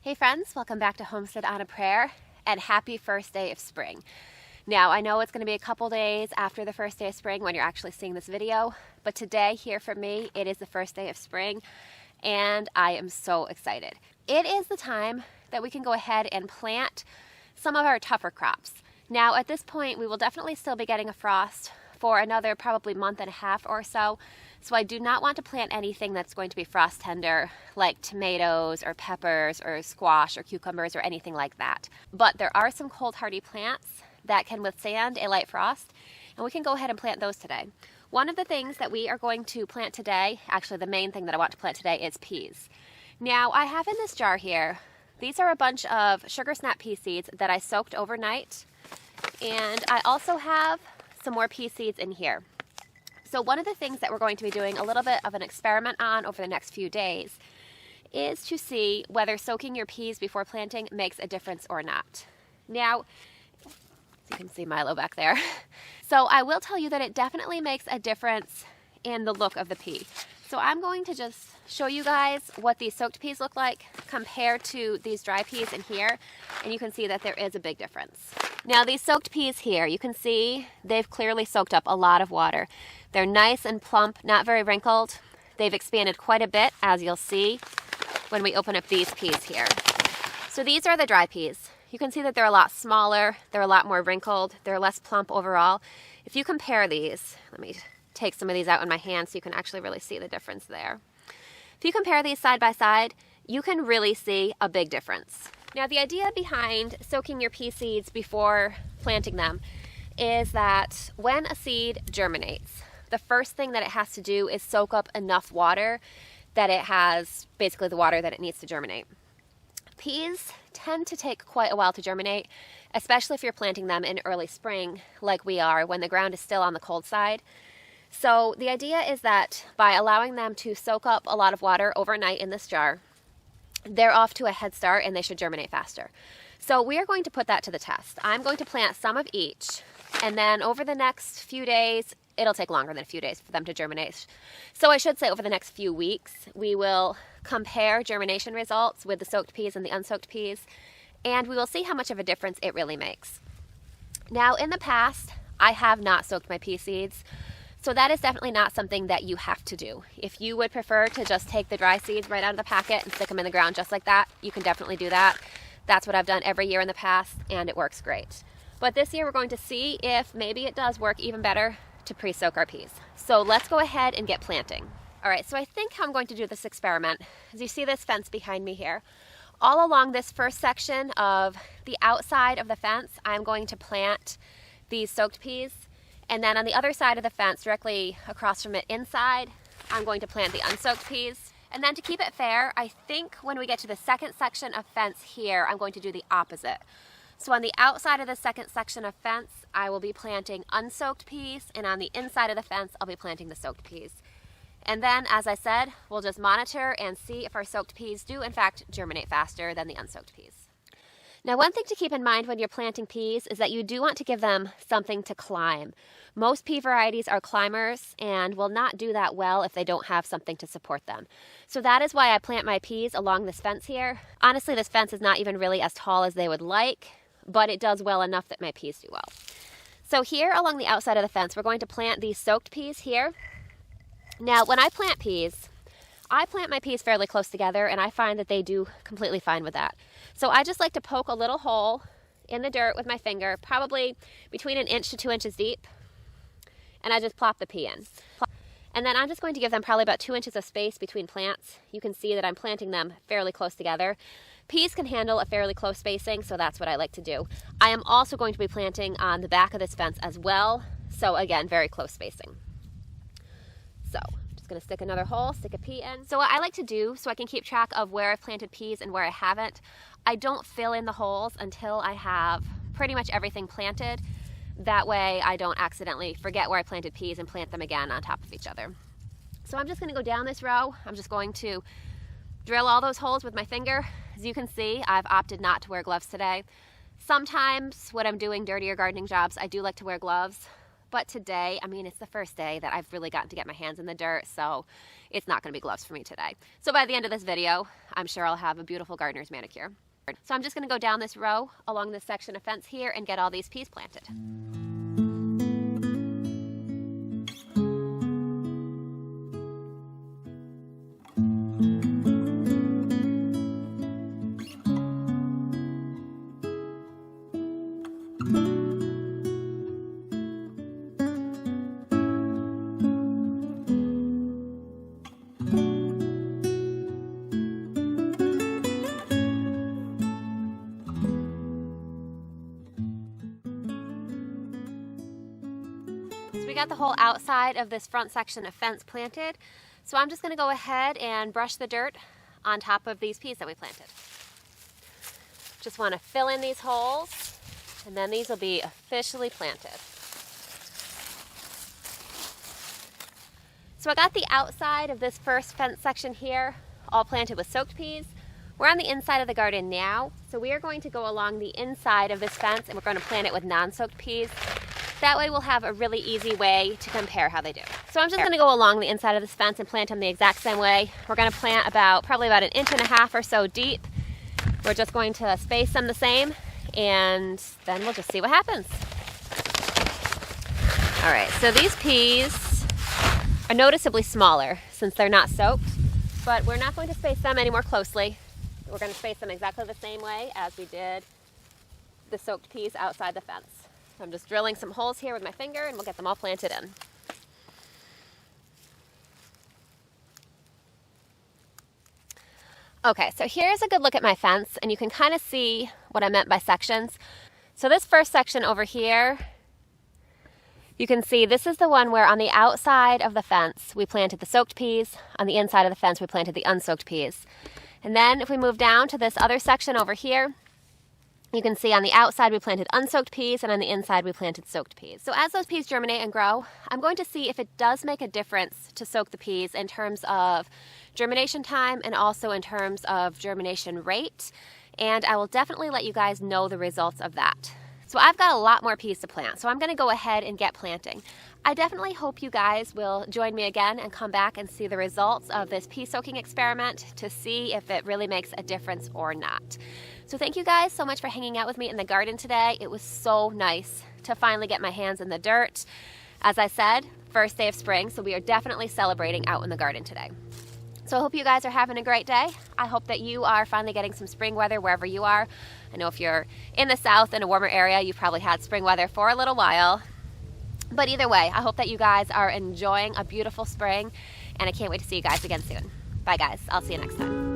Hey friends, welcome back to Homestead on a Prayer, and happy first day of spring. Now, I know it's going to be a couple days after the first day of spring when you're actually seeing this video, but today, here for me, it is the first day of spring, and I am so excited. It is the time that we can go ahead and plant some of our tougher crops. Now, at this point, we will definitely still be getting a frost for another probably month and a half or so. So I do not want to plant anything that's going to be frost tender, like tomatoes or peppers or squash or cucumbers or anything like that. But there are some cold hardy plants that can withstand a light frost, and we can go ahead and plant those today. One of the things that we are going to plant today, actually the main thing that I want to plant today, is peas. Now I have in this jar here, these are a bunch of sugar snap pea seeds that I soaked overnight, and I also have some more pea seeds in here. So one of the things that we're going to be doing a little bit of an experiment on over the next few days is to see whether soaking your peas before planting makes a difference or not. Now, you can see Milo back there. So I will tell you that it definitely makes a difference in the look of the pea. So I'm going to just show you guys what these soaked peas look like compared to these dry peas in here, and you can see that there is a big difference. Now these soaked peas here, you can see they've clearly soaked up a lot of water. They're nice and plump, not very wrinkled. They've expanded quite a bit, as you'll see when we open up these peas here. So these are the dry peas. You can see that they're a lot smaller, they're a lot more wrinkled, they're less plump overall. If you compare these, let me take some of these out in my hand so you can actually really see the difference there. If you compare these side by side, you can really see a big difference. Now the idea behind soaking your pea seeds before planting them is that when a seed germinates, the first thing that it has to do is soak up enough water that it has basically the water that it needs to germinate. Peas tend to take quite a while to germinate, especially if you're planting them in early spring like we are when the ground is still on the cold side. So the idea is that by allowing them to soak up a lot of water overnight in this jar, they're off to a head start and they should germinate faster. So we are going to put that to the test. I'm going to plant some of each, and then over the next few days, it'll take longer than a few days for them to germinate. So I should say over the next few weeks, we will compare germination results with the soaked peas and the unsoaked peas, and we will see how much of a difference it really makes. Now in the past, I have not soaked my pea seeds, so that is definitely not something that you have to do. If you would prefer to just take the dry seeds right out of the packet and stick them in the ground just like that, you can definitely do that. That's what I've done every year in the past, and it works great. But this year we're going to see if maybe it does work even better to pre-soak our peas. So let's go ahead and get planting. All right, so I think how I'm going to do this experiment, as you see this fence behind me here, all along this first section of the outside of the fence, I'm going to plant these soaked peas. And then on the other side of the fence, directly across from it inside, I'm going to plant the unsoaked peas. And then to keep it fair, I think when we get to the second section of fence here, I'm going to do the opposite. So on the outside of the second section of fence, I will be planting unsoaked peas, and on the inside of the fence, I'll be planting the soaked peas. And then, as I said, we'll just monitor and see if our soaked peas do in fact germinate faster than the unsoaked peas. Now, one thing to keep in mind when you're planting peas is that you do want to give them something to climb. Most pea varieties are climbers and will not do that well if they don't have something to support them. So that is why I plant my peas along this fence here. Honestly, this fence is not even really as tall as they would like, but it does well enough that my peas do well. So here along the outside of the fence, we're going to plant these soaked peas here. Now, when I plant my peas fairly close together, and I find that they do completely fine with that. So I just like to poke a little hole in the dirt with my finger, probably between 1 inch to 2 inches deep, and I just plop the pea in. And then I'm just going to give them probably about 2 inches of space between plants. You can see that I'm planting them fairly close together. Peas can handle a fairly close spacing, so that's what I like to do. I am also going to be planting on the back of this fence as well, so again, very close spacing. So I'm just going to stick another hole, stick a pea in. So what I like to do, so I can keep track of where I've planted peas and where I haven't, I don't fill in the holes until I have pretty much everything planted. That way I don't accidentally forget where I planted peas and plant them again on top of each other. So I'm just going to go down this row. I'm just going to drill all those holes with my finger. As you can see, I've opted not to wear gloves today. Sometimes when I'm doing dirtier gardening jobs, I do like to wear gloves, But today, I mean, it's the first day that I've really gotten to get my hands in the dirt, so it's not going to be gloves for me today. So by the end of this video, I'm sure I'll have a beautiful gardener's manicure. So I'm just going to go down this row along this section of fence here and get all these peas planted. We got the whole outside of this front section of fence planted. So I'm just going to go ahead and brush the dirt on top of these peas that we planted. Just want to fill in these holes, and then these will be officially planted. So I got the outside of this first fence section here all planted with soaked peas. We're on the inside of the garden now, so we are going to go along the inside of this fence and we're going to plant it with non-soaked peas. That way we'll have a really easy way to compare how they do. So I'm just going to go along the inside of this fence and plant them the exact same way. We're going to plant probably about 1.5 inches or so deep. We're just going to space them the same, and then we'll just see what happens. All right, so these peas are noticeably smaller since they're not soaked, but we're not going to space them any more closely. We're going to space them exactly the same way as we did the soaked peas outside the fence. I'm just drilling some holes here with my finger and we'll get them all planted in. Okay, so here's a good look at my fence, and you can kind of see what I meant by sections. So this first section over here, you can see this is the one where on the outside of the fence we planted the soaked peas, on the inside of the fence we planted the unsoaked peas. And then if we move down to this other section over here, you can see on the outside we planted unsoaked peas, and on the inside we planted soaked peas. So as those peas germinate and grow, I'm going to see if it does make a difference to soak the peas in terms of germination time and also in terms of germination rate. And I will definitely let you guys know the results of that. So I've got a lot more peas to plant, so I'm going to go ahead and get planting. I definitely hope you guys will join me again and come back and see the results of this pea soaking experiment to see if it really makes a difference or not. So thank you guys so much for hanging out with me in the garden today. It was so nice to finally get my hands in the dirt. As I said, first day of spring, so we are definitely celebrating out in the garden today. So I hope you guys are having a great day. I hope that you are finally getting some spring weather wherever you are. I know if you're in the south in a warmer area, you've probably had spring weather for a little while. But either way, I hope that you guys are enjoying a beautiful spring, and I can't wait to see you guys again soon. Bye guys, I'll see you next time.